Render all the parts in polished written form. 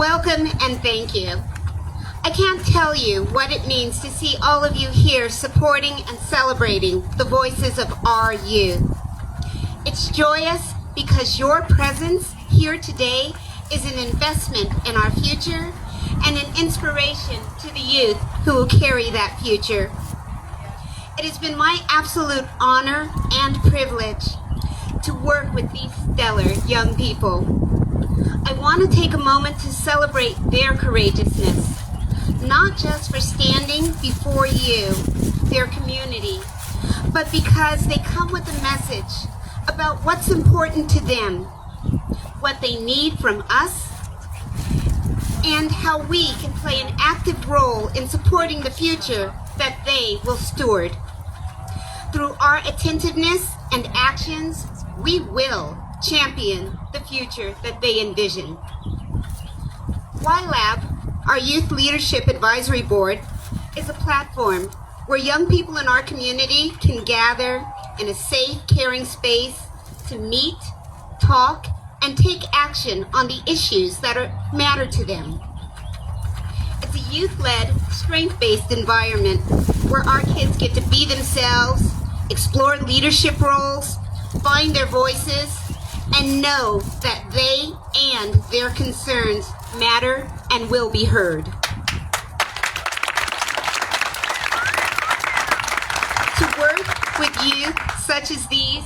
Welcome and thank you. I can't tell you what it means to see all of you here supporting and celebrating the voices of our youth. It's joyous because your presence here today is an investment in our future and an inspiration to the youth who will carry that future. It has been my absolute honor and privilege to work with these stellar young people. I want to take a moment to celebrate their courageousness, not just for standing before you, their community, but because they come with a message about what's important to them, what they need from us, and how we can play an active role in supporting the future that they will steward. Through our attentiveness and actions, we will champion the future that they envision. YLAB, our Youth Leadership Advisory Board, is a platform where young people in our community can gather in a safe, caring space to meet, talk, and take action on the issues that matter to them. It's a youth-led, strength-based environment where our kids get to be themselves, explore leadership roles, find their voices, and know that they and their concerns matter and will be heard. To work with youth such as these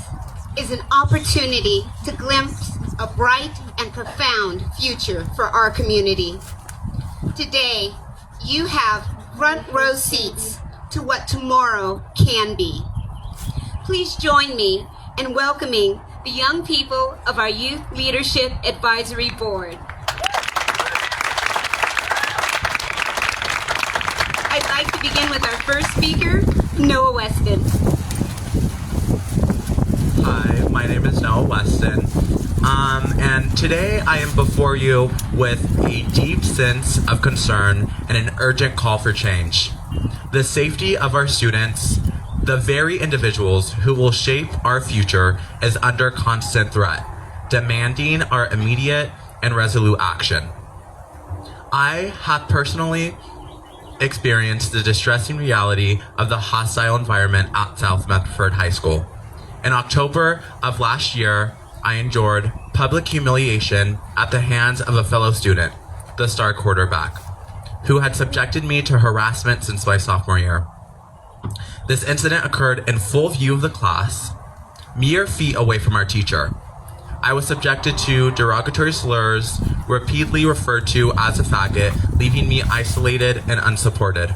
is an opportunity to glimpse a bright and profound future for our community. Today, you have front row seats to what tomorrow can be. Please join me in welcoming the young people of our Youth Leadership Advisory Board. I'd like to begin with our first speaker, Noah Weston. Hi, my name is Noah Weston, and today I am before you with a deep sense of concern and an urgent call for change. The safety of our students, the very individuals who will shape our future, is under constant threat, demanding our immediate and resolute action. I have personally experienced the distressing reality of the hostile environment at South Medford High School. In October of last year, I endured public humiliation at the hands of a fellow student, the star quarterback, who had subjected me to harassment since my sophomore year. This incident occurred in full view of the class, mere feet away from our teacher. I was subjected to derogatory slurs, repeatedly referred to as a faggot, leaving me isolated and unsupported.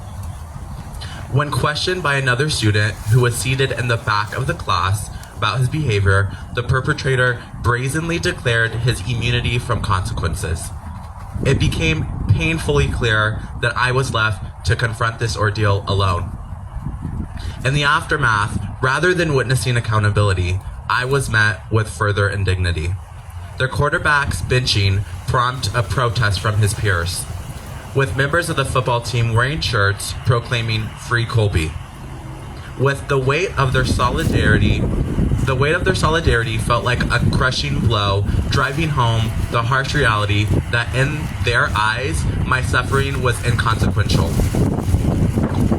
When questioned by another student who was seated in the back of the class about his behavior, the perpetrator brazenly declared his immunity from consequences. It became painfully clear that I was left to confront this ordeal alone. In the aftermath, rather than witnessing accountability, I was met with further indignity. The quarterback's benching prompted a protest from his peers, with members of the football team wearing shirts proclaiming "Free Colby." With the weight of their solidarity felt like a crushing blow, driving home the harsh reality that in their eyes, my suffering was inconsequential.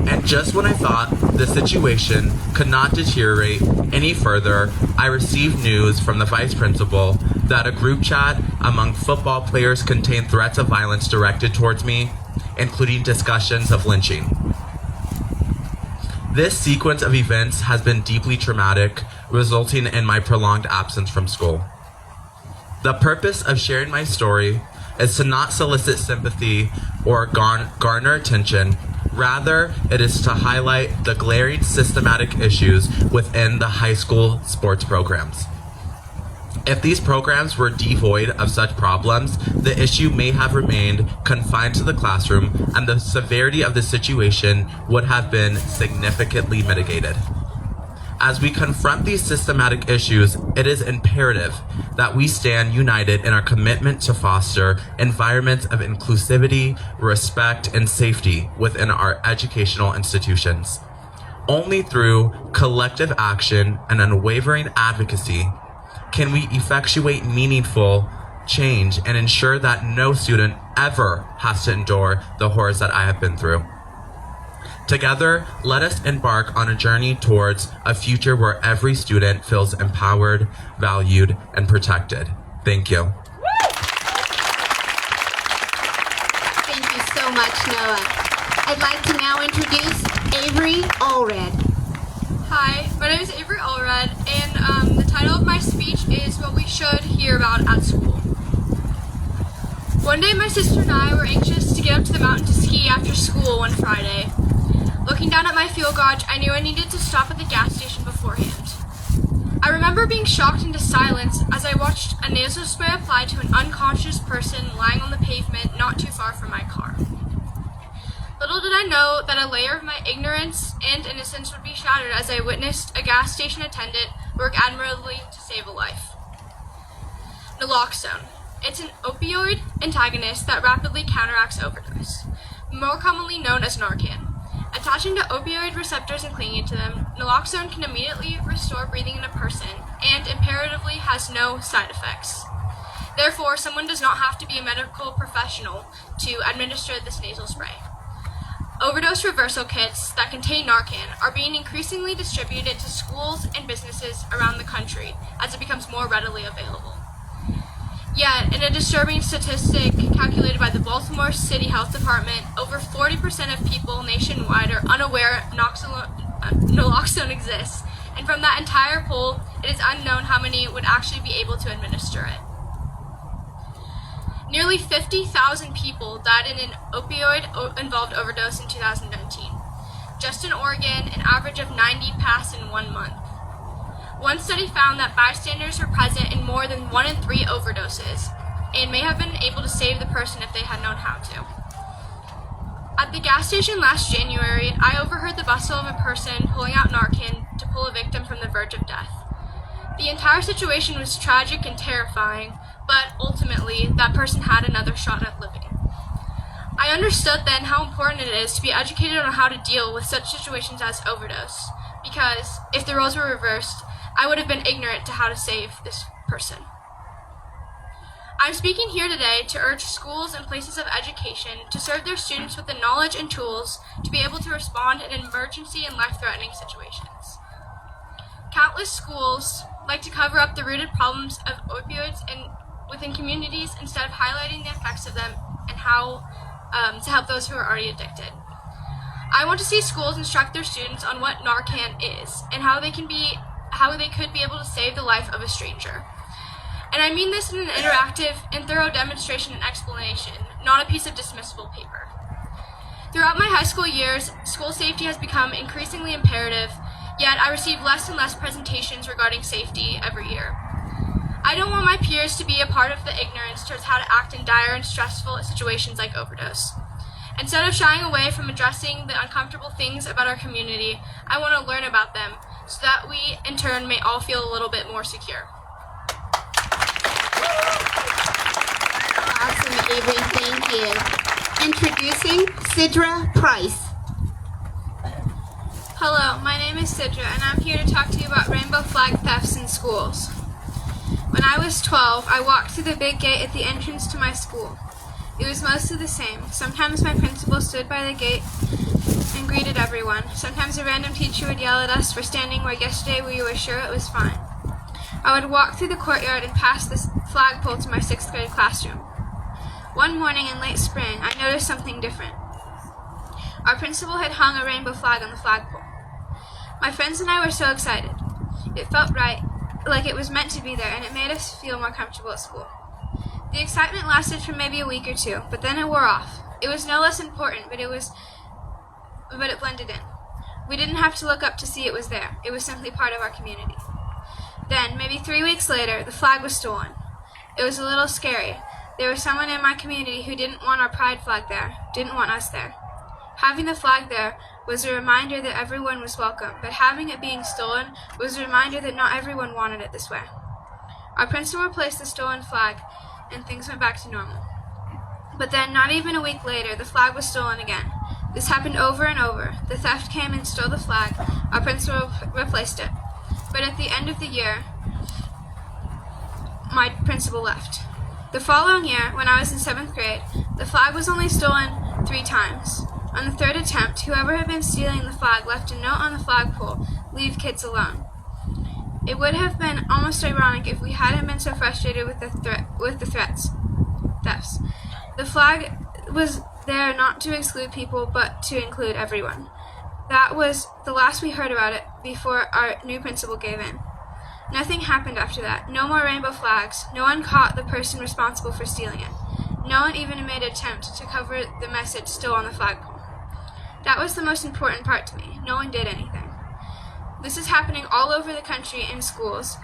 And just when I thought the situation could not deteriorate any further, I received news from the vice principal that a group chat among football players contained threats of violence directed towards me, including discussions of lynching. This sequence of events has been deeply traumatic, resulting in my prolonged absence from school. The purpose of sharing my story is to not solicit sympathy or garner attention. Rather, it is to highlight the glaring systematic issues within the high school sports programs. If these programs were devoid of such problems, the issue may have remained confined to the classroom, and the severity of the situation would have been significantly mitigated. As we confront these systematic issues, it is imperative that we stand united in our commitment to foster environments of inclusivity, respect, and safety within our educational institutions. Only through collective action and unwavering advocacy can we effectuate meaningful change, and ensure that no student ever has to endure the horrors that I have been through. Together, let us embark on a journey towards a future where every student feels empowered, valued, and protected. Thank you. Thank you so much, Noah. I'd like to now introduce Avery Allred. Hi, my name is Avery Allred, and the title of my speech is What We Should Hear About at School. One day, my sister and I were anxious to get up to the mountain to ski after school one Friday. Looking down at my fuel gauge, I knew I needed to stop at the gas station beforehand. I remember being shocked into silence as I watched a nasal spray applied to an unconscious person lying on the pavement not too far from my car. Little did I know that a layer of my ignorance and innocence would be shattered as I witnessed a gas station attendant work admirably to save a life. Naloxone. It's an opioid antagonist that rapidly counteracts overdose, more commonly known as Narcan. Attaching to opioid receptors and clinging to them, naloxone can immediately restore breathing in a person and imperatively has no side effects. Therefore, someone does not have to be a medical professional to administer this nasal spray. Overdose reversal kits that contain Narcan are being increasingly distributed to schools and businesses around the country as it becomes more readily available. Yet, in a disturbing statistic calculated by the Baltimore City Health Department, over 40% of people nationwide are unaware naloxone exists, and from that entire poll, it is unknown how many would actually be able to administer it. Nearly 50,000 people died in an opioid-involved overdose in 2019. Just in Oregon, an average of 90 passed in 1 month. One study found that bystanders were present in more than 1 in 3 overdoses and may have been able to save the person if they had known how to. At the gas station last January, I overheard the bustle of a person pulling out Narcan to pull a victim from the verge of death. The entire situation was tragic and terrifying, but ultimately, that person had another shot at living. I understood then how important it is to be educated on how to deal with such situations as overdose, because if the roles were reversed, I would have been ignorant to how to save this person. I'm speaking here today to urge schools and places of education to serve their students with the knowledge and tools to be able to respond in emergency and life-threatening situations. Countless schools like to cover up the rooted problems of opioids within communities instead of highlighting the effects of them and how to help those who are already addicted. I want to see schools instruct their students on what Narcan is and how they could be able to save the life of a stranger. And I mean this in an interactive and thorough demonstration and explanation, not a piece of dismissible paper. Throughout my high school years, school safety has become increasingly imperative, yet I receive less and less presentations regarding safety every year. I don't want my peers to be a part of the ignorance towards how to act in dire and stressful situations like overdose. Instead of shying away from addressing the uncomfortable things about our community, I want to learn about them so that we, in turn, may all feel a little bit more secure. Awesome, Avery. Thank you. Introducing Sidra Price. Hello, my name is Sidra, and I'm here to talk to you about rainbow flag thefts in schools. When I was 12, I walked through the big gate at the entrance to my school. It was mostly the same. Sometimes my principal stood by the gate and greeted everyone. Sometimes a random teacher would yell at us for standing where yesterday we were sure it was fine. I would walk through the courtyard and pass the flagpole to my 6th grade classroom. One morning in late spring, I noticed something different. Our principal had hung a rainbow flag on the flagpole. My friends and I were so excited. It felt right, like it was meant to be there, and it made us feel more comfortable at school. The excitement lasted for maybe a week or two, but then it wore off. It was no less important, but it blended in. We didn't have to look up to see it was there. It was simply part of our community. Then, maybe 3 weeks later, the flag was stolen. It was a little scary. There was someone in my community who didn't want our pride flag there, didn't want us there. Having the flag there was a reminder that everyone was welcome, but having it being stolen was a reminder that not everyone wanted it this way. Our principal replaced the stolen flag, and things went back to normal. But then, not even a week later, the flag was stolen again. This happened over and over. The theft came and stole the flag. Our principal replaced it. But at the end of the year, my principal left. The following year, when I was in 7th grade, the flag was only stolen 3 times. On the 3rd attempt, whoever had been stealing the flag left a note on the flagpole, "Leave kids alone." It would have been almost ironic if we hadn't been so frustrated with the thefts. The flag was there not to exclude people, but to include everyone. That was the last we heard about it before our new principal gave in. Nothing happened after that. No more rainbow flags. No one caught the person responsible for stealing it. No one even made an attempt to cover the message still on the flagpole. That was the most important part to me. No one did anything. This is happening all over the country in schools,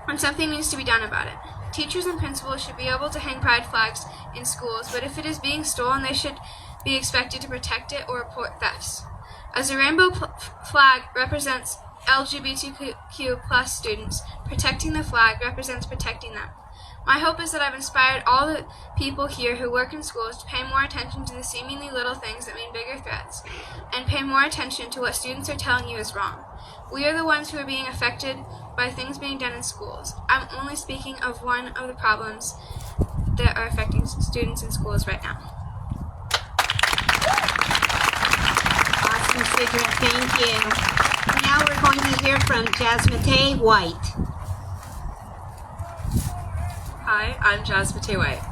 and something needs to be done about it. Teachers and principals should be able to hang pride flags in schools, but if it is being stolen, they should be expected to protect it or report thefts. As a rainbow flag represents LGBTQ+ students, protecting the flag represents protecting them. My hope is that I've inspired all the people here who work in schools to pay more attention to the seemingly little things that mean bigger threats, and pay more attention to what students are telling you is wrong. We are the ones who are being affected by things being done in schools. I'm only speaking of one of the problems that are affecting students in schools right now. Awesome, Sidra. Thank you. Now we're going to hear from Jasmine White. Hi, I'm Jasmine White.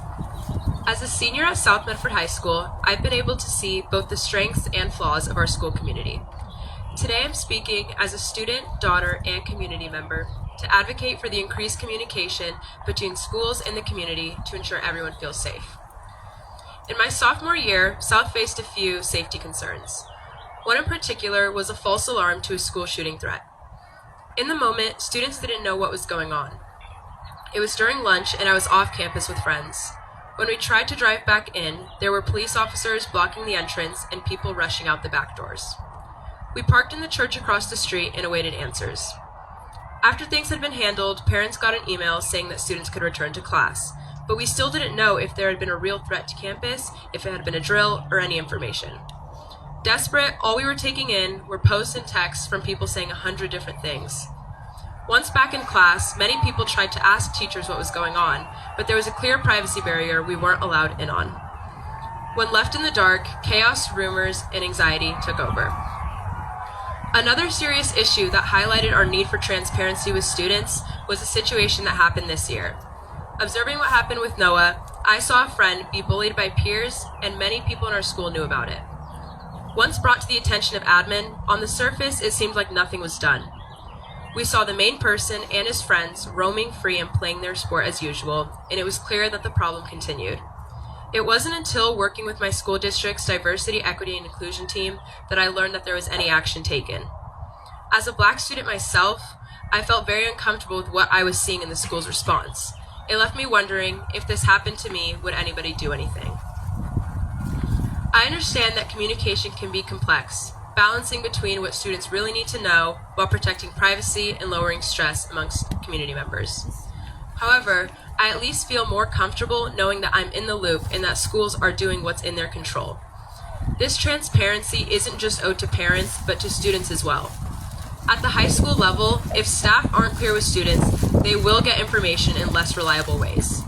As a senior at South Medford High School, I've been able to see both the strengths and flaws of our school community. Today I'm speaking as a student, daughter, and community member to advocate for the increased communication between schools and the community to ensure everyone feels safe. In my sophomore year, South faced a few safety concerns. One in particular was a false alarm to a school shooting threat. In the moment, students didn't know what was going on. It was during lunch and I was off campus with friends. When we tried to drive back in, there were police officers blocking the entrance and people rushing out the back doors. We parked in the church across the street and awaited answers. After things had been handled, parents got an email saying that students could return to class, but we still didn't know if there had been a real threat to campus, if it had been a drill, or any information. Desperate, all we were taking in were posts and texts from people saying 100 different things. Once back in class, many people tried to ask teachers what was going on, but there was a clear privacy barrier we weren't allowed in on. When left in the dark, chaos, rumors, and anxiety took over. Another serious issue that highlighted our need for transparency with students was a situation that happened this year. Observing what happened with Noah, I saw a friend be bullied by peers, and many people in our school knew about it. Once brought to the attention of admin, on the surface it seemed like nothing was done. We saw the main person and his friends roaming free and playing their sport as usual, and it was clear that the problem continued. It wasn't until working with my school district's diversity, equity, and inclusion team that I learned that there was any action taken. As a Black student myself, I felt very uncomfortable with what I was seeing in the school's response. It left me wondering, if this happened to me, would anybody do anything? I understand that communication can be complex, balancing between what students really need to know while protecting privacy and lowering stress amongst community members. However, I at least feel more comfortable knowing that I'm in the loop and that schools are doing what's in their control. This transparency isn't just owed to parents, but to students as well. At the high school level, if staff aren't clear with students, they will get information in less reliable ways.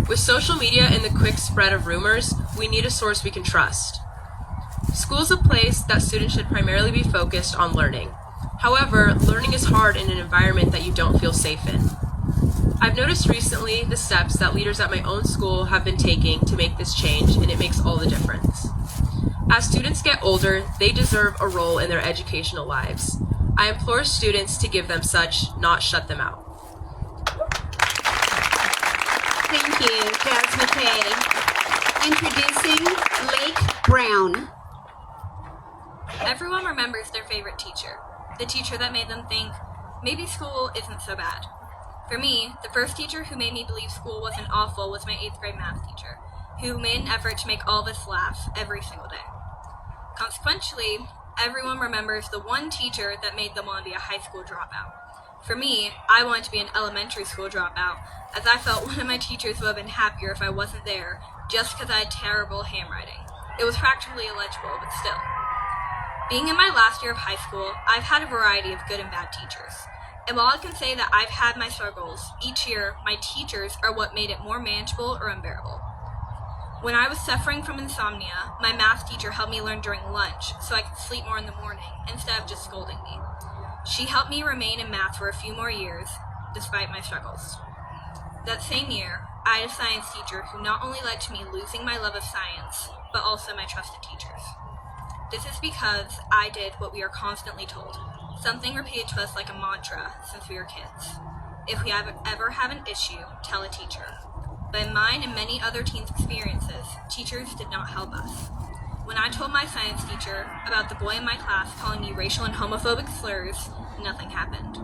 With social media and the quick spread of rumors, we need a source we can trust. School is a place that students should primarily be focused on learning. However, learning is hard in an environment that you don't feel safe in. I've noticed recently the steps that leaders at my own school have been taking to make this change, and it makes all the difference. As students get older, they deserve a role in their educational lives. I implore students to give them such, not shut them out. Thank you, Jasmine. Introducing Lake Brown. Everyone remembers their favorite teacher, the teacher that made them think, maybe school isn't so bad. For me, the first teacher who made me believe school wasn't awful was my 8th grade math teacher, who made an effort to make all of us laugh every single day. Consequently, everyone remembers the one teacher that made them want to be a high school dropout. For me, I wanted to be an elementary school dropout, as I felt one of my teachers would have been happier if I wasn't there, just because I had terrible handwriting. It was practically illegible, but still. Being in my last year of high school, I've had a variety of good and bad teachers. And while I can say that I've had my struggles, each year my teachers are what made it more manageable or unbearable. When I was suffering from insomnia, my math teacher helped me learn during lunch so I could sleep more in the morning instead of just scolding me. She helped me remain in math for a few more years, despite my struggles. That same year, I had a science teacher who not only led to me losing my love of science, but also my trusted teachers. This is because I did what we are constantly told, something repeated to us like a mantra since we were kids. If we ever have an issue, tell a teacher. But in mine and many other teens' experiences, teachers did not help us. When I told my science teacher about the boy in my class calling me racial and homophobic slurs, nothing happened.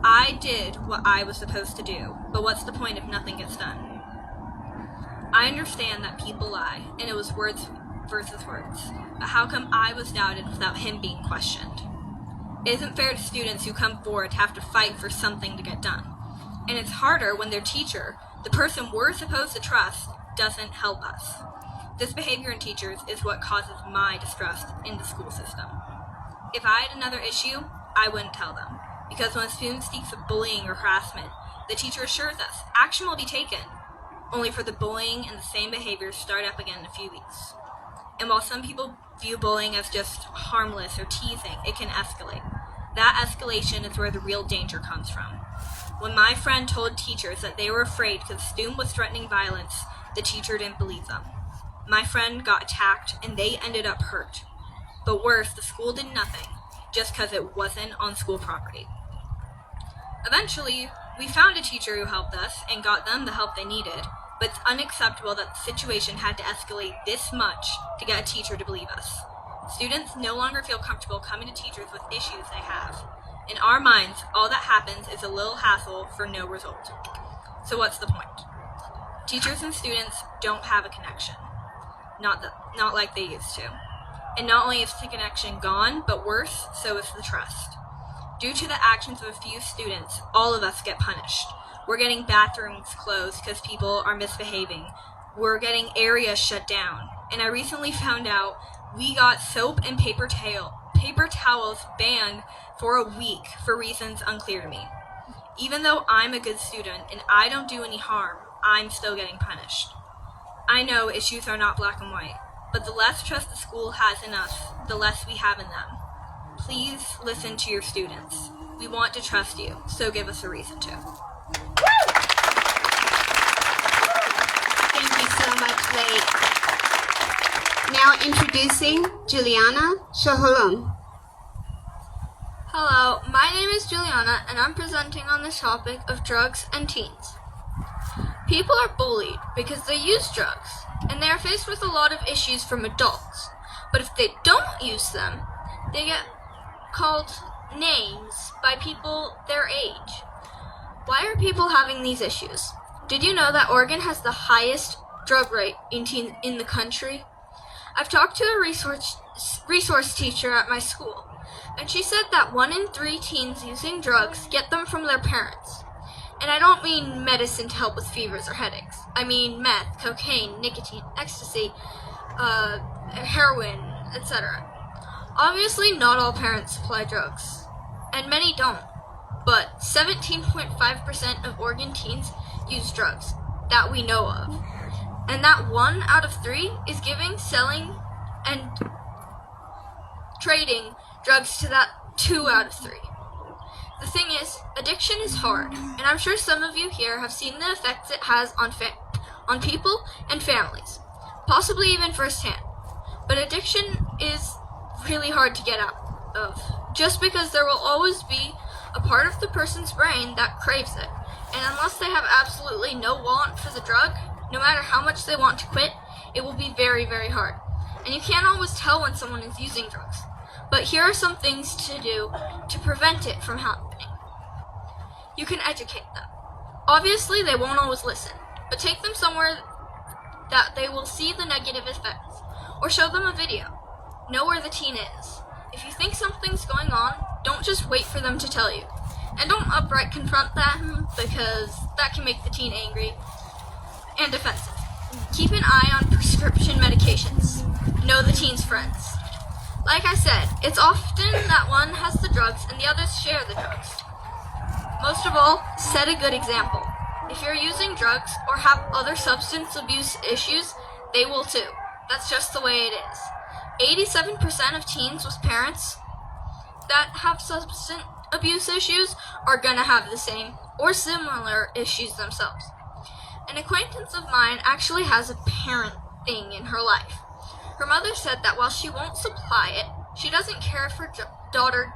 I did what I was supposed to do, but what's the point if nothing gets done? I understand that people lie, and it was words versus words, but how come I was doubted without him being questioned? It isn't fair to students who come forward to have to fight for something to get done. And it's harder when their teacher, the person we're supposed to trust, doesn't help us. This behavior in teachers is what causes my distrust in the school system. If I had another issue, I wouldn't tell them, because when a student speaks of bullying or harassment, the teacher assures us action will be taken, only for the bullying and the same behaviors start up again in a few weeks. And while some people view bullying as just harmless or teasing, it can escalate. That escalation is where the real danger comes from. When my friend told teachers that they were afraid because the student was threatening violence, the teacher didn't believe them. My friend got attacked and they ended up hurt. But worse, the school did nothing, just because it wasn't on school property. Eventually, we found a teacher who helped us and got them the help they needed, but it's unacceptable that the situation had to escalate this much to get a teacher to believe us. Students no longer feel comfortable coming to teachers with issues they have. In our minds, all that happens is a little hassle for no result. So what's the point? Teachers and students don't have a connection. Not like they used to. And not only is the connection gone, but worse, so is the trust. Due to the actions of a few students, all of us get punished. We're getting bathrooms closed because people are misbehaving. We're getting areas shut down. And I recently found out we got soap and paper towels banned for a week for reasons unclear to me. Even though I'm a good student and I don't do any harm, I'm still getting punished. I know issues are not black and white, but the less trust the school has in us, the less we have in them. Please listen to your students. We want to trust you, so give us a reason to. Thank you so much, Lake. Now introducing Juliana Shoholum. Hello, my name is Juliana, and I'm presenting on the topic of drugs and teens. People are bullied because they use drugs, and they are faced with a lot of issues from adults. But if they don't use them, they get called names by people their age. Why are people having these issues? Did you know that Oregon has the highest drug rate in the country? I've talked to a resource teacher at my school, and she said that 1 in 3 teens using drugs get them from their parents. And I don't mean medicine to help with fevers or headaches. I mean meth, cocaine, nicotine, ecstasy, heroin, etc. Obviously, not all parents supply drugs, and many don't. But 17.5% of Oregon teens use drugs that we know of. And that 1 out of 3 is giving, selling, and trading drugs to that 2 out of 3. The thing is, addiction is hard, and I'm sure some of you here have seen the effects it has on people and families, possibly even firsthand. But addiction is really hard to get out of, just because there will always be a part of the person's brain that craves it, and unless they have absolutely no want for the drug, no matter how much they want to quit, it will be very, very hard. And you can't always tell when someone is using drugs. But here are some things to do to prevent it from happening. You can educate them. Obviously, they won't always listen, but take them somewhere that they will see the negative effects, or show them a video. Know where the teen is. If you think something's going on, don't just wait for them to tell you. And don't outright confront them, because that can make the teen angry and defensive. Keep an eye on prescription medications. Know the teen's friends. Like I said, it's often that one has the drugs and the others share the drugs. Most of all, set a good example. If you're using drugs or have other substance abuse issues, they will too. That's just the way it is. 87% of teens with parents that have substance abuse issues are gonna have the same or similar issues themselves. An acquaintance of mine actually has a parent thing in her life. Her mother said that while she won't supply it, she doesn't care if her daughter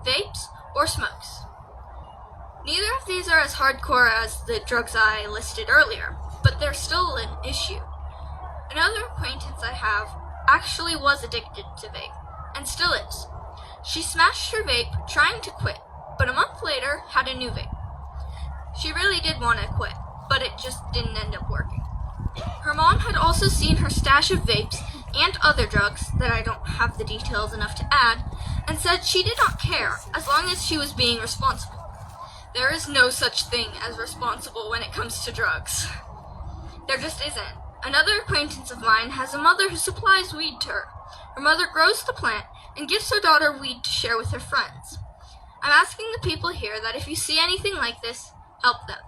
vapes or smokes. Neither of these are as hardcore as the drugs I listed earlier, but they're still an issue. Another acquaintance I have actually was addicted to vape, and still is. She smashed her vape trying to quit, but a month later had a new vape. She really did want to quit, but it just didn't end up working. Her mom had also seen her stash of vapes and other drugs that I don't have the details enough to add, and said she did not care as long as she was being responsible. There is no such thing as responsible when it comes to drugs. There just isn't. Another acquaintance of mine has a mother who supplies weed to her. Her mother grows the plant and gives her daughter weed to share with her friends. I'm asking the people here that if you see anything like this, help them.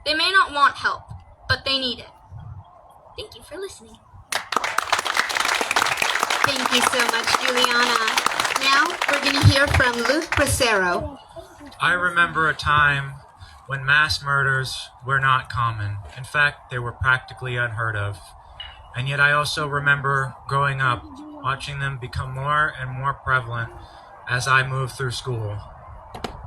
They may not want help, but they need it. Thank you for listening. Thank you so much, Juliana. Now we're going to hear from Luke Bracero. I remember a time when mass murders were not common. In fact, they were practically unheard of. And yet I also remember growing up, watching them become more and more prevalent as I moved through school.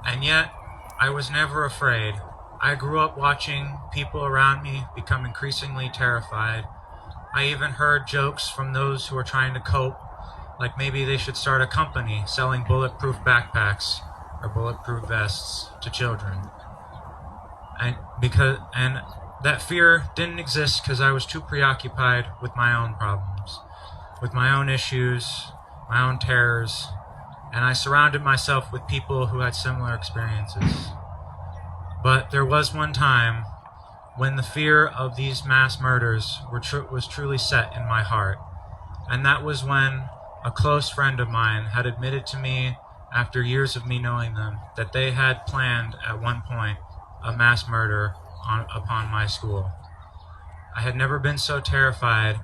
And yet, I was never afraid. I grew up watching people around me become increasingly terrified. I even heard jokes from those who were trying to cope, like maybe they should start a company selling bulletproof backpacks or bulletproof vests to children. And that fear didn't exist because I was too preoccupied with my own problems, with my own issues, my own terrors, and I surrounded myself with people who had similar experiences. But there was one time when the fear of these mass murders was truly set in my heart, and that was when a close friend of mine had admitted to me, after years of me knowing them, that they had planned at one point a mass murder upon my school. I had never been so terrified,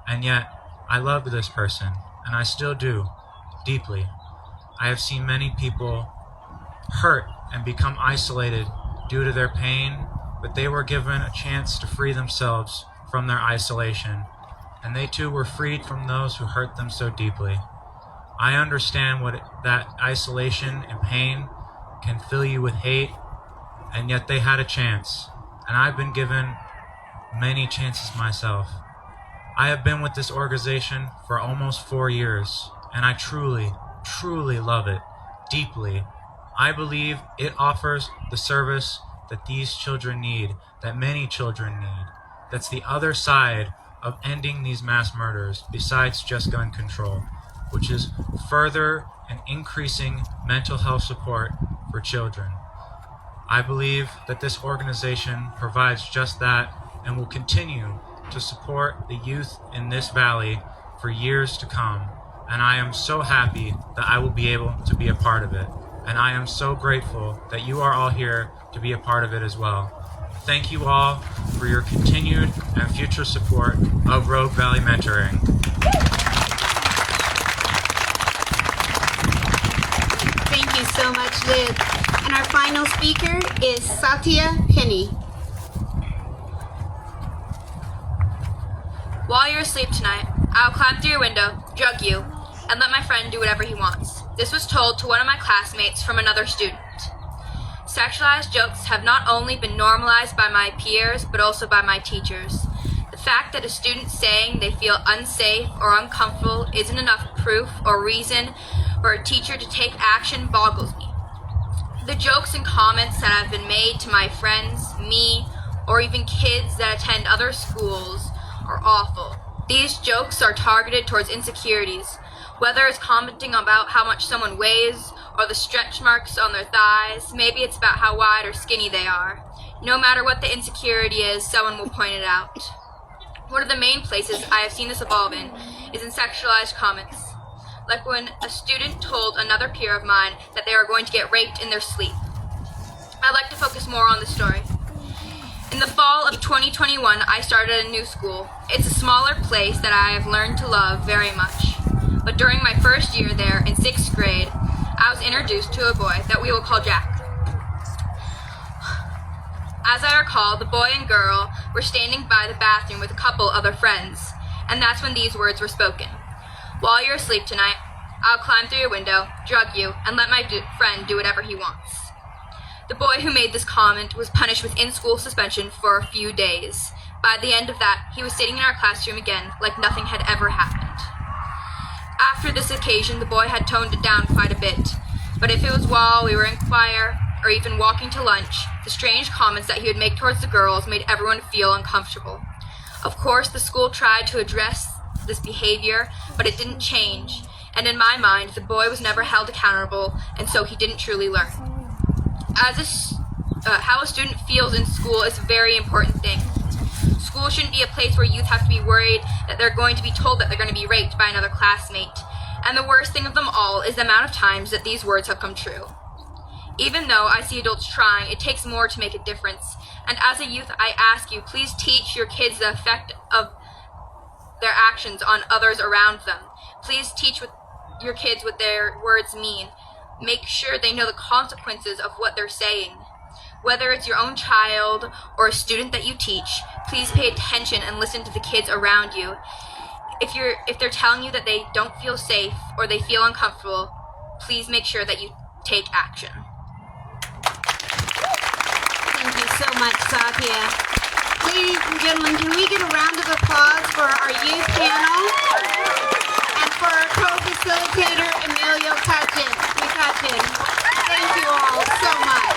and yet I loved this person, and I still do, deeply. I have seen many people hurt and become isolated due to their pain, but they were given a chance to free themselves from their isolation, and they too were freed from those who hurt them so deeply. I understand that isolation and pain can fill you with hate, and yet they had a chance, and I've been given many chances myself. I have been with this organization for almost 4 years, and I truly, truly love it, deeply. I believe it offers the service that these children need, that many children need. That's the other side of ending these mass murders, besides just gun control, which is further and increasing mental health support for children. I believe that this organization provides just that and will continue to support the youth in this valley for years to come. And I am so happy that I will be able to be a part of it. And I am so grateful that you are all here to be a part of it as well. Thank you all for your continued and future support of Rogue Valley Mentoring. Thank you so much, Liv. And our final speaker is Satya Penny. While you're asleep tonight, I'll climb through your window, drug you, and let my friend do whatever he wants. This was told to one of my classmates from another student. Sexualized jokes have not only been normalized by my peers, but also by my teachers. The fact that a student saying they feel unsafe or uncomfortable isn't enough proof or reason for a teacher to take action boggles me. The jokes and comments that have been made to my friends, me, or even kids that attend other schools are awful. These jokes are targeted towards insecurities, whether it's commenting about how much someone weighs or the stretch marks on their thighs. Maybe it's about how wide or skinny they are. No matter what the insecurity is, someone will point it out. One of the main places I have seen this evolve in is in sexualized comments. Like when a student told another peer of mine that they are going to get raped in their sleep. I'd like to focus more on the story. In the fall of 2021, I started a new school. It's a smaller place that I have learned to love very much. But during my first year there, in 6th grade, I was introduced to a boy that we will call Jack. As I recall, the boy and girl were standing by the bathroom with a couple other friends, and that's when these words were spoken. "While you're asleep tonight, I'll climb through your window, drug you, and let my friend do whatever he wants." The boy who made this comment was punished with in-school suspension for a few days. By the end of that, he was sitting in our classroom again like nothing had ever happened. After this occasion, the boy had toned it down quite a bit, but if it was while we were in choir or even walking to lunch, the strange comments that he would make towards the girls made everyone feel uncomfortable. Of course, the school tried to address this behavior, but it didn't change, and in my mind, the boy was never held accountable, and so he didn't truly learn. How a student feels in school is a very important thing. School shouldn't be a place where youth have to be worried that they're going to be told that they're going to be raped by another classmate. And the worst thing of them all is the amount of times that these words have come true. Even though I see adults trying, it takes more to make a difference. And as a youth, I ask you, please teach your kids the effect of their actions on others around them. Please teach your kids what their words mean. Make sure they know the consequences of what they're saying. Whether it's your own child or a student that you teach, please pay attention and listen to the kids around you. If they're telling you that they don't feel safe or they feel uncomfortable, please make sure that you take action. Thank you so much, Satya. Ladies and gentlemen, can we get a round of applause for our youth panel and for our co-facilitator, Emilio Cutchin. Thank you all so much.